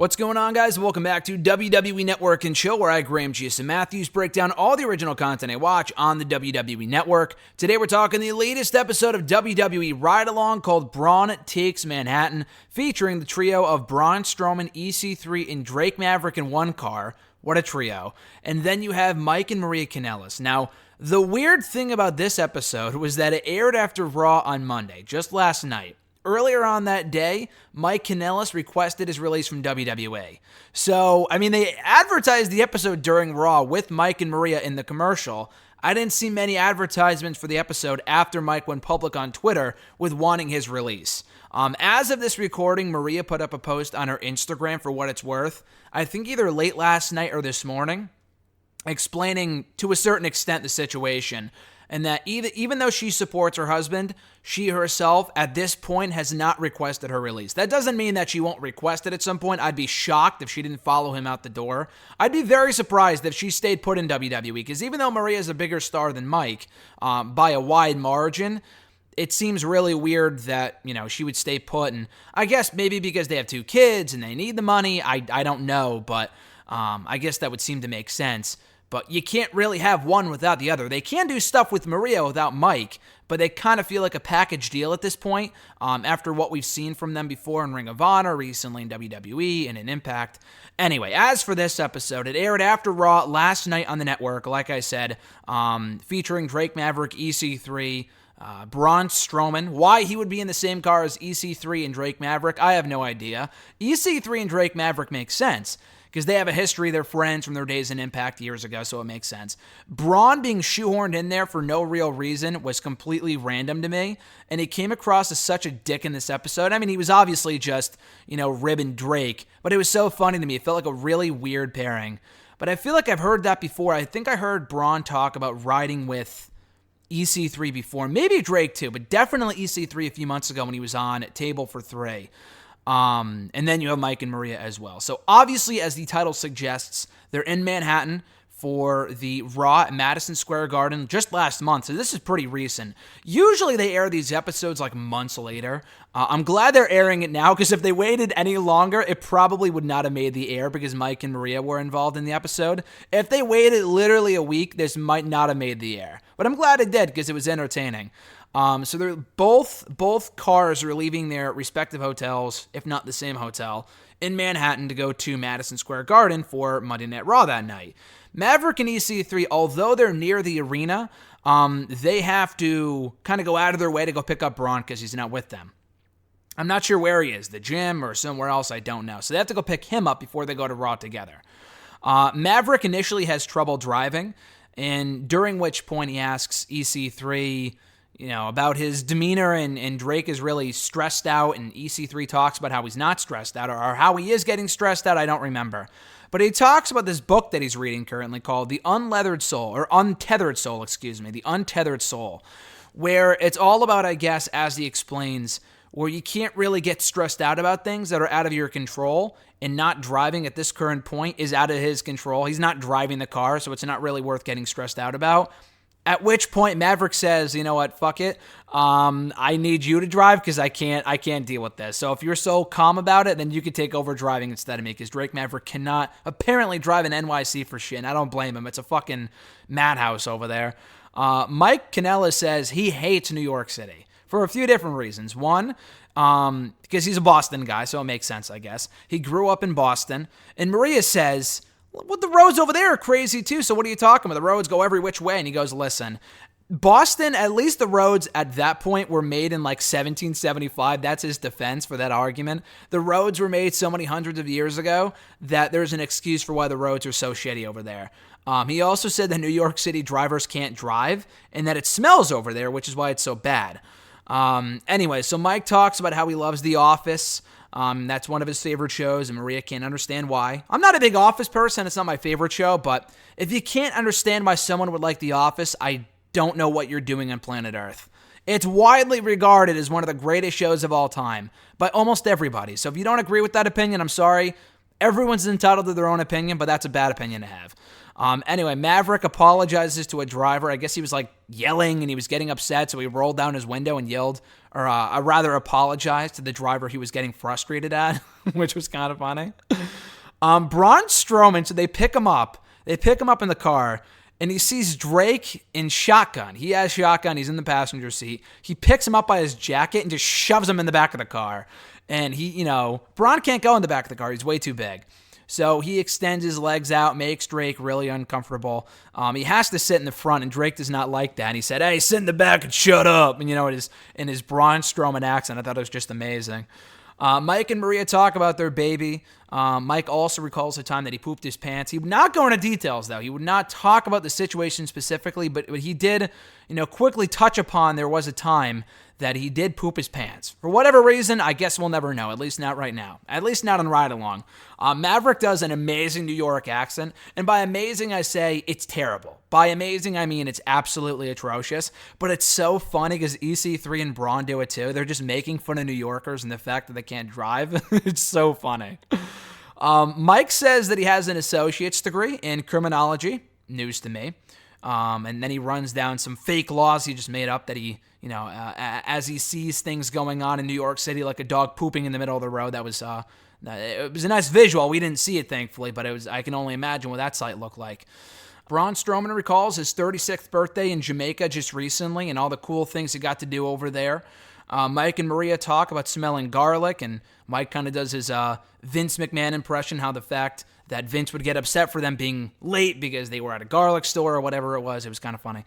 What's going on, guys? Welcome back to WWE Network and Chill, where I, Graham G.S. Matthews, break down all the original content I watch on the WWE Network. Today, we're talking the latest episode of WWE Ride-Along called Braun Takes Manhattan, featuring the trio of Braun Strowman, EC3, and Drake Maverick in one car. What a trio. And then you have Mike and Maria Kanellis. Now, the weird thing about this episode was that it aired after Raw on Monday, just last night. Earlier on that day, Mike Kanellis requested his release from WWE. So, they advertised the episode during Raw with Mike and Maria in the commercial. I didn't see many advertisements for the episode after Mike went public on Twitter with wanting his release. As of this recording, Maria put up a post on her Instagram for what it's worth, I think either late last night or this morning, explaining to a certain extent the situation. And that even though she supports her husband, she herself, at this point, has not requested her release. That doesn't mean that she won't request it at some point. I'd be shocked if she didn't follow him out the door. I'd be very surprised if she stayed put in WWE, because even though Maria is a bigger star than Mike, by a wide margin, it seems really weird that, she would stay put. And I guess maybe because they have two kids and they need the money, I don't know, but I guess that would seem to make sense. But you can't really have one without the other. They can do stuff with Maria without Mike, but they kind of feel like a package deal at this point, after what we've seen from them before in Ring of Honor, recently in WWE, and in Impact. Anyway, as for this episode, it aired after Raw last night on the network, like I said, featuring Drake Maverick, EC3, Braun Strowman. Why he would be in the same car as EC3 and Drake Maverick, I have no idea. EC3 and Drake Maverick makes sense, because they have a history, they're friends from their days in Impact years ago, so it makes sense. Braun being shoehorned in there for no real reason was completely random to me, and he came across as such a dick in this episode. He was obviously just, ribbing Drake, but it was so funny to me. It felt like a really weird pairing. But I feel like I've heard that before. I think I heard Braun talk about riding with EC3 before, maybe Drake too, but definitely EC3 a few months ago when he was on Table for Three. And then you have Mike and Maria as well. So obviously, as the title suggests, they're in Manhattan for the Raw at Madison Square Garden just last month. So this is pretty recent. Usually they air these episodes like months later. I'm glad they're airing it now, because if they waited any longer, it probably would not have made the air, because Mike and Maria were involved in the episode. If they waited literally a week, this might not have made the air. But I'm glad it did, because it was entertaining. So they're both cars are leaving their respective hotels, if not the same hotel, in Manhattan to go to Madison Square Garden for Monday Night Raw that night. Maverick and EC3, although they're near the arena, they have to kind of go out of their way to go pick up Braun because he's not with them. I'm not sure where he is, the gym or somewhere else, I don't know. So they have to go pick him up before they go to Raw together. Maverick initially has trouble driving, and during which point he asks EC3, about his demeanor, and Drake is really stressed out, and EC3 talks about how he's not stressed out, or how he is getting stressed out, I don't remember. But he talks about this book that he's reading currently called The Untethered Soul, The Untethered Soul, where it's all about, I guess, as he explains, where you can't really get stressed out about things that are out of your control, and not driving at this current point is out of his control. He's not driving the car, so it's not really worth getting stressed out about. At which point Maverick says, you know what, fuck it. I need you to drive because I can't deal with this. So if you're so calm about it, then you could take over driving instead of me, because Drake Maverick cannot apparently drive an NYC for shit, and I don't blame him. It's a fucking madhouse over there. Mike Kanellis says he hates New York City for a few different reasons. One, because he's a Boston guy, so it makes sense, I guess. He grew up in Boston. And Maria says, well, the roads over there are crazy too, so what are you talking about? The roads go every which way. And he goes, listen, Boston, at least the roads at that point were made in like 1775. That's his defense for that argument. The roads were made so many hundreds of years ago that there's an excuse for why the roads are so shitty over there. He also said that New York City drivers can't drive and that it smells over there, which is why it's so bad. Anyway, so Mike talks about how he loves The Office. That's one of his favorite shows, and Maria can't understand why. I'm not a big Office person. It's not my favorite show, but if you can't understand why someone would like The Office, I don't know what you're doing on planet Earth. It's widely regarded as one of the greatest shows of all time by almost everybody. So if you don't agree with that opinion, I'm sorry. Everyone's entitled to their own opinion, but that's a bad opinion to have. Anyway, Maverick apologizes to a driver. I guess he was like yelling and he was getting upset, so he rolled down his window and yelled, or rather apologized to the driver he was getting frustrated at, which was kind of funny. Braun Strowman, so they pick him up. They pick him up in the car, and he sees Drake in shotgun. He has shotgun. He's in the passenger seat. He picks him up by his jacket and just shoves him in the back of the car. And Braun can't go in the back of the car. He's way too big. So he extends his legs out, makes Drake really uncomfortable. He has to sit in the front, and Drake does not like that. And he said, "Hey, sit in the back and shut up." And, in his Braun Strowman accent, I thought it was just amazing. Mike and Maria talk about their baby. Mike also recalls the time that he pooped his pants. He would not go into details, though. He would not talk about the situation specifically, but he did, quickly touch upon there was a time that he did poop his pants. For whatever reason, I guess we'll never know, at least not right now. At least not on Ride Along. Maverick does an amazing New York accent, and by amazing I say it's terrible. By amazing I mean it's absolutely atrocious, but it's so funny because EC3 and Braun do it too. They're just making fun of New Yorkers and the fact that they can't drive. It's so funny. Mike says that he has an associate's degree in criminology. News to me. And then he runs down some fake laws he just made up that he, as he sees things going on in New York City, like a dog pooping in the middle of the road. That was, it was a nice visual. We didn't see it, thankfully, but I can only imagine what that sight looked like. Braun Strowman recalls his 36th birthday in Jamaica just recently and all the cool things he got to do over there. Mike and Maria talk about smelling garlic, and Mike kind of does his Vince McMahon impression, how the fact that Vince would get upset for them being late because they were at a garlic store or whatever it was. It was kind of funny.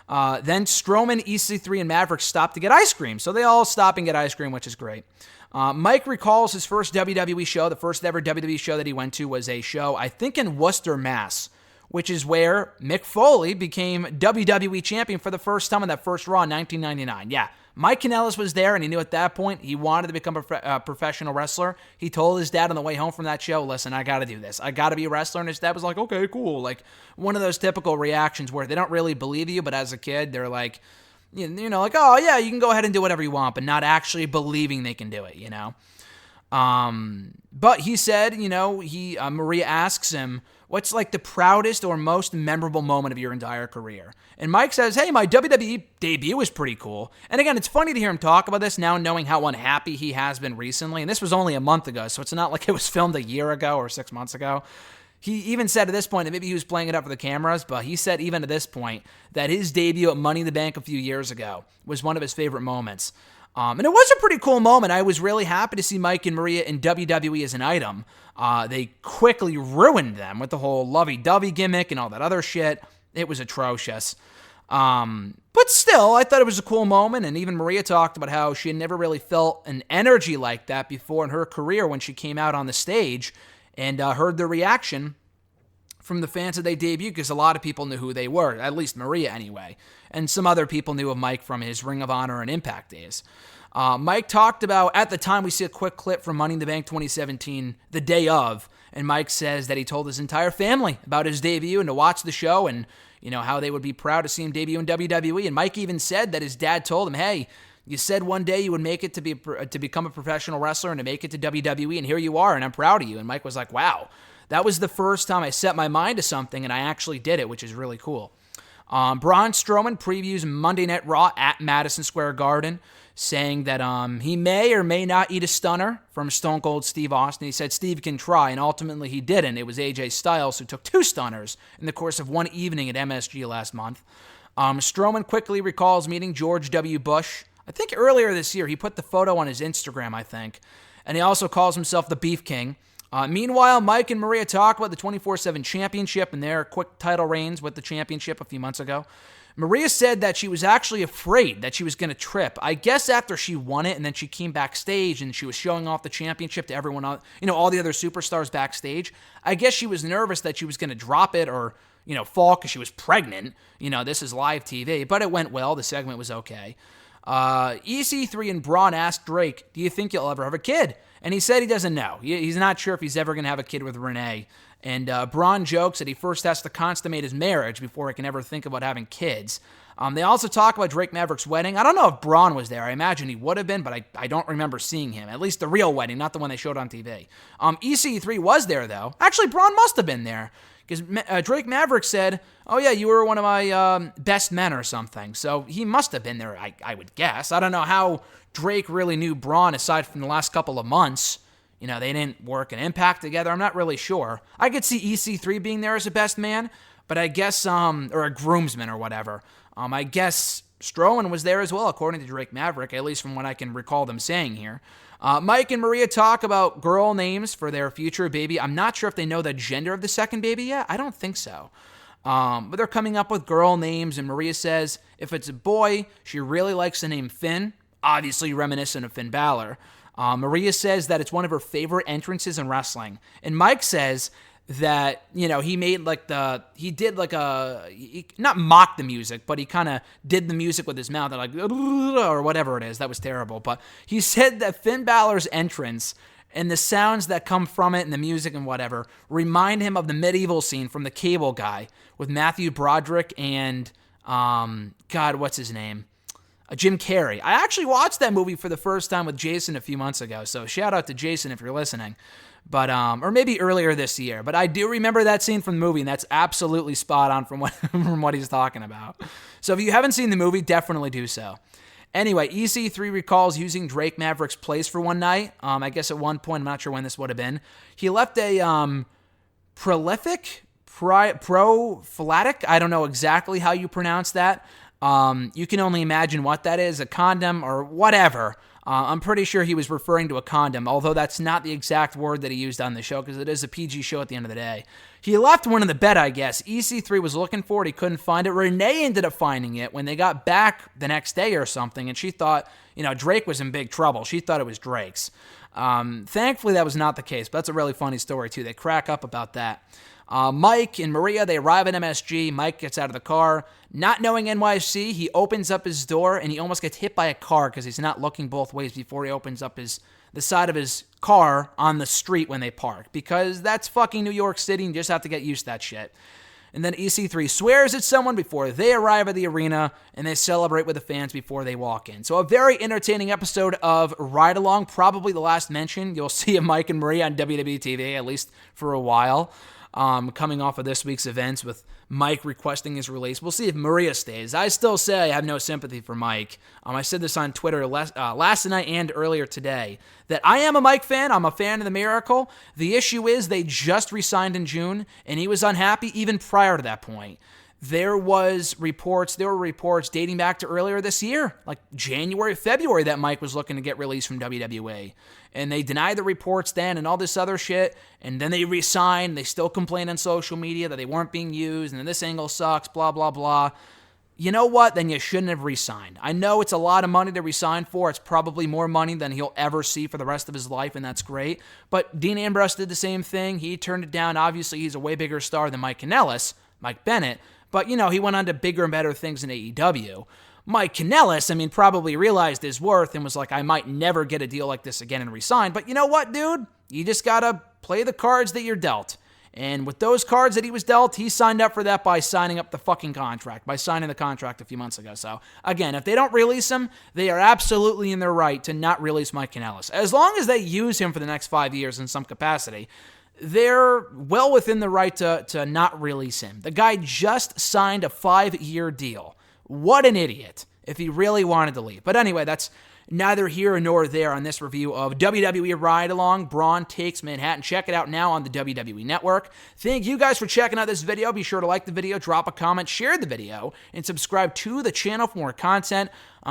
Then Strowman, EC3, and Maverick stop to get ice cream. So they all stop and get ice cream, which is great. Mike recalls his first WWE show. The first ever WWE show that he went to was a show, I think, in Worcester, Mass., which is where Mick Foley became WWE champion for the first time on that first Raw in 1999. Yeah, Mike Kanellis was there, and he knew at that point he wanted to become a professional wrestler. He told his dad on the way home from that show, "Listen, I got to do this. I got to be a wrestler." And his dad was like, "Okay, cool." Like one of those typical reactions where they don't really believe you, but as a kid, they're like, like, "Oh, yeah, you can go ahead and do whatever you want," but not actually believing they can do it, But he said, Maria asks him, what's like the proudest or most memorable moment of your entire career? And Mike says, hey, my WWE debut was pretty cool. And again, it's funny to hear him talk about this now, knowing how unhappy he has been recently. And this was only a month ago, so it's not like it was filmed a year ago or 6 months ago. He even said at this point, and maybe he was playing it up for the cameras, but he said even at this point that his debut at Money in the Bank a few years ago was one of his favorite moments. And it was a pretty cool moment. I was really happy to see Mike and Maria in WWE as an item. They quickly ruined them with the whole lovey-dovey gimmick and all that other shit. It was atrocious. But still, I thought it was a cool moment, and even Maria talked about how she had never really felt an energy like that before in her career when she came out on the stage and heard the reaction from the fans that they debuted, because a lot of people knew who they were, at least Maria anyway, and some other people knew of Mike from his Ring of Honor and Impact days. Mike talked about, at the time, we see a quick clip from Money in the Bank 2017, the day of, and Mike says that he told his entire family about his debut and to watch the show and, how they would be proud to see him debut in WWE. And Mike even said that his dad told him, hey, you said one day you would make it to become a professional wrestler and to make it to WWE, and here you are, and I'm proud of you. And Mike was like, wow, that was the first time I set my mind to something, and I actually did it, which is really cool. Braun Strowman previews Monday Night Raw at Madison Square Garden, saying that he may or may not eat a stunner from Stone Cold Steve Austin. He said Steve can try, and ultimately he didn't. It was AJ Styles who took 2 stunners in the course of one evening at MSG last month. Strowman quickly recalls meeting George W. Bush. I think earlier this year. He put the photo on his Instagram, I think. And he also calls himself the Beef King. Meanwhile, Mike and Maria talk about the 24/7 championship and their quick title reigns with the championship a few months ago. Maria said that she was actually afraid that she was going to trip. I guess after she won it and then she came backstage and she was showing off the championship to everyone else, all the other superstars backstage. I guess she was nervous that she was going to drop it or, fall because she was pregnant. This is live TV, but it went well. The segment was okay. EC3 and Braun asked Drake, do you think you'll ever have a kid? And he said he doesn't know. He's not sure if he's ever going to have a kid with Renee. And Braun jokes that he first has to consummate his marriage before he can ever think about having kids. They also talk about Drake Maverick's wedding. I don't know if Braun was there. I imagine he would have been, but I don't remember seeing him. At least the real wedding, not the one they showed on TV. EC3 was there, though. Actually, Braun must have been there, because Drake Maverick said, oh yeah, you were one of my best men or something. So he must have been there, I would guess. I don't know how Drake really knew Braun aside from the last couple of months. You know, they didn't work an Impact together. I'm not really sure. I could see EC3 being there as a best man, but I guess, or a groomsman or whatever. I guess Strowman was there as well, according to Drake Maverick, at least from what I can recall them saying here. Mike and Maria talk about girl names for their future baby. I'm not sure if they know the gender of the second baby yet. I don't think so. But they're coming up with girl names, and Maria says if it's a boy, she really likes the name Finn, obviously reminiscent of Finn Balor. Maria says that it's one of her favorite entrances in wrestling. And Mike says that, you know, he not mock the music, but he kind of did the music with his mouth, like, or whatever it is. That was terrible. But he said that Finn Balor's entrance and the sounds that come from it and the music and whatever remind him of the medieval scene from The Cable Guy with Matthew Broderick and, God, what's his name? Jim Carrey. I actually watched that movie for the first time with Jason a few months ago, so shout out to Jason if you're listening. But or maybe earlier this year. But I do remember that scene from the movie, and that's absolutely spot on from what he's talking about. So if you haven't seen the movie, definitely do so. Anyway, EC3 recalls using Drake Maverick's place for one night. I guess at one point, I'm not sure when this would have been. He left a prophylactic. I don't know exactly how you pronounce that. You can only imagine what that is, a condom or whatever. I'm pretty sure he was referring to a condom, although that's not the exact word that he used on the show because it is a PG show at the end of the day. He left one in the bed, I guess. EC3 was looking for it. He couldn't find it. Renee ended up finding it when they got back the next day or something, and she thought, you know, Drake was in big trouble. She thought it was Drake's. Thankfully, that was not the case, but that's a really funny story, too. They crack up about that. Mike and Maria, they arrive at MSG. Mike gets out of the car. Not knowing NYC, he opens up his door, and he almost gets hit by a car because he's not looking both ways before he opens up the side of his car on the street when they park. Because that's fucking New York City, and you just have to get used to that shit. And then EC3 swears at someone before they arrive at the arena, and they celebrate with the fans before they walk in. So a very entertaining episode of Ride Along, probably the last mention you'll see of Mike and Maria on WWE TV, at least for a while. Coming off of this week's events with Mike requesting his release. We'll see if Maria stays. I still say I have no sympathy for Mike. I said this on Twitter last night and earlier today, that I am a Mike fan. I'm a fan of the Miracle. The issue is they just re-signed in June, and he was unhappy even prior to that point. There were reports dating back to earlier this year, like January, February, that Mike was looking to get released from WWE. And they denied the reports then and all this other shit. And then they re-signed. They still complained on social media that they weren't being used. And then this angle sucks, blah, blah, blah. You know what? Then you shouldn't have re-signed. I know it's a lot of money to re-sign for. It's probably more money than he'll ever see for the rest of his life, and that's great. But Dean Ambrose did the same thing. He turned it down. Obviously, he's a way bigger star than Mike Kanellis, Mike Bennett. But, you know, he went on to bigger and better things in AEW. Mike Kanellis, probably realized his worth and was like, I might never get a deal like this again and resign. But you know what, dude? You just got to play the cards that you're dealt. And with those cards that he was dealt, he signed up for that by signing up the fucking contract, by signing the contract a few months ago. So, again, if they don't release him, they are absolutely in their right to not release Mike Kanellis. As long as they use him for the next 5 years in some capacity, they're well within the right to not release him. The guy just signed a 5-year deal. What an idiot if he really wanted to leave. But anyway, that's neither here nor there on this review of WWE Ride Along, Braun Takes Manhattan. Check it out now on the WWE Network. Thank you guys for checking out this video. Be sure to like the video, drop a comment, share the video, and subscribe to the channel for more content.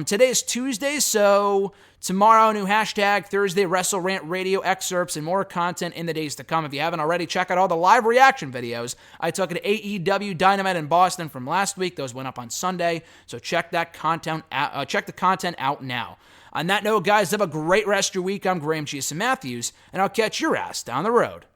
Today is Tuesday, so tomorrow, new hashtag, Thursday, Wrestle Rant Radio excerpts and more content in the days to come. If you haven't already, check out all the live reaction videos I took at AEW Dynamite in Boston from last week. Those went up on Sunday, so check the content out now. On that note, guys, have a great rest of your week. I'm Graham G. Matthews, and I'll catch your ass down the road.